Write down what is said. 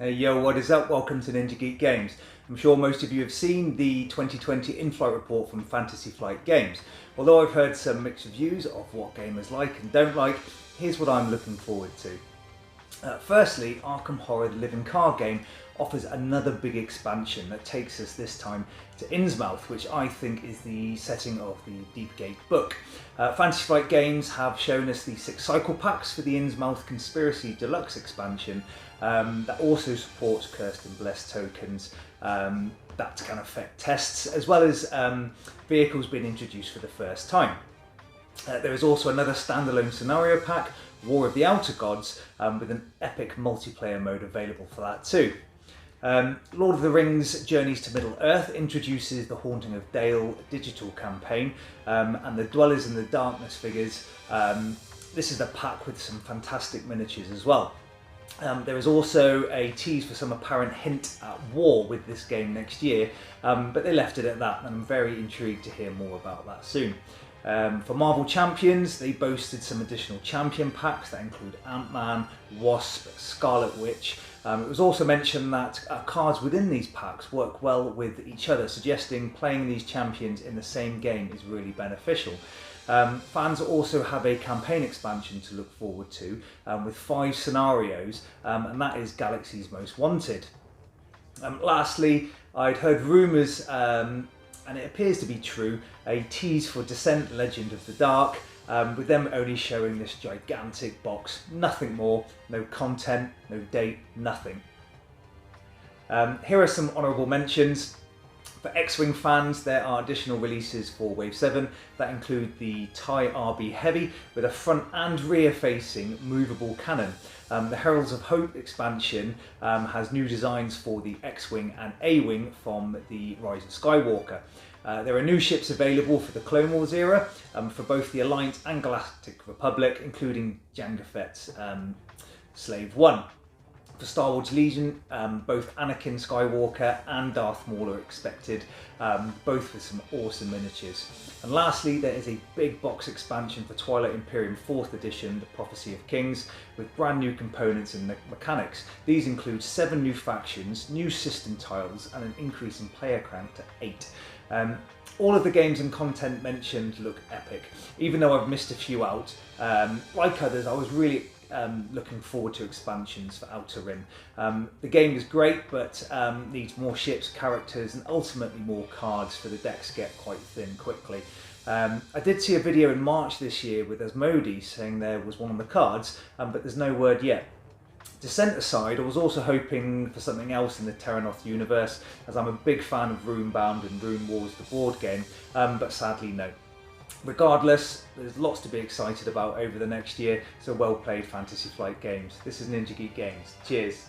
Hey yo, what is up? Welcome to NinjaGeek Games. I'm sure most of you have seen the 2020 in-flight report from Fantasy Flight Games. Although I've heard some mixed reviews of what gamers like and don't like, here's what I'm looking forward to. Firstly, Arkham Horror: The Living Card Game offers another big expansion that takes us this time to Innsmouth, which I think is the setting of the Deepgate book. Fantasy Flight Games have shown us the 6 cycle packs for the Innsmouth Conspiracy Deluxe expansion that also supports Cursed and Blessed tokens that can affect tests, as well as vehicles being introduced for the first time. There is also another standalone scenario pack, War of the Outer Gods, with an epic multiplayer mode available for that too. Lord of the Rings Journeys to Middle-earth introduces the Haunting of Dale digital campaign and the Dwellers in the Darkness figures. This is the pack with some fantastic miniatures as well. There is also a tease for some apparent hint at war with this game next year, but they left it at that, and I'm very intrigued to hear more about that soon. For Marvel Champions, they boasted some additional champion packs that include Ant-Man, Wasp, Scarlet Witch. It was also mentioned that cards within these packs work well with each other, suggesting playing these champions in the same game is really beneficial. Fans also have a campaign expansion to look forward to with 5 scenarios, and that is Galaxy's Most Wanted. Lastly, I'd heard rumours, and it appears to be true, a tease for Descent Legend of the Dark, with them only showing this gigantic box, nothing more, no content, no date, nothing. Here are some honourable mentions. For X-Wing fans, there are additional releases for Wave 7 that include the TIE RB Heavy with a front and rear facing movable cannon. The Heralds of Hope expansion has new designs for the X-Wing and A-Wing from the Rise of Skywalker. There are new ships available for the Clone Wars era for both the Alliance and Galactic Republic, including Jango Fett's Slave 1. For Star Wars Legion, both Anakin Skywalker and Darth Maul are expected, both with some awesome miniatures. And lastly, there is a big box expansion for Twilight Imperium 4th Edition, The Prophecy of Kings, with brand new components and mechanics. These include 7 new factions, new system tiles, and an increase in player count to 8. All of the games and content mentioned look epic, even though I've missed a few out. Like others, I was really looking forward to expansions for Outer Rim. The game is great, but needs more ships, characters, and ultimately more cards for the decks get quite thin quickly. I did see a video in March this year with Asmodee saying there was one on the cards, but there's no word yet. Descent aside, I was also hoping for something else in the Terranoth universe, as I'm a big fan of Runebound and Rune Wars, the board game, but sadly no. Regardless, there's lots to be excited about over the next year, so well played Fantasy Flight Games. This is NinjaGeek Games. Cheers.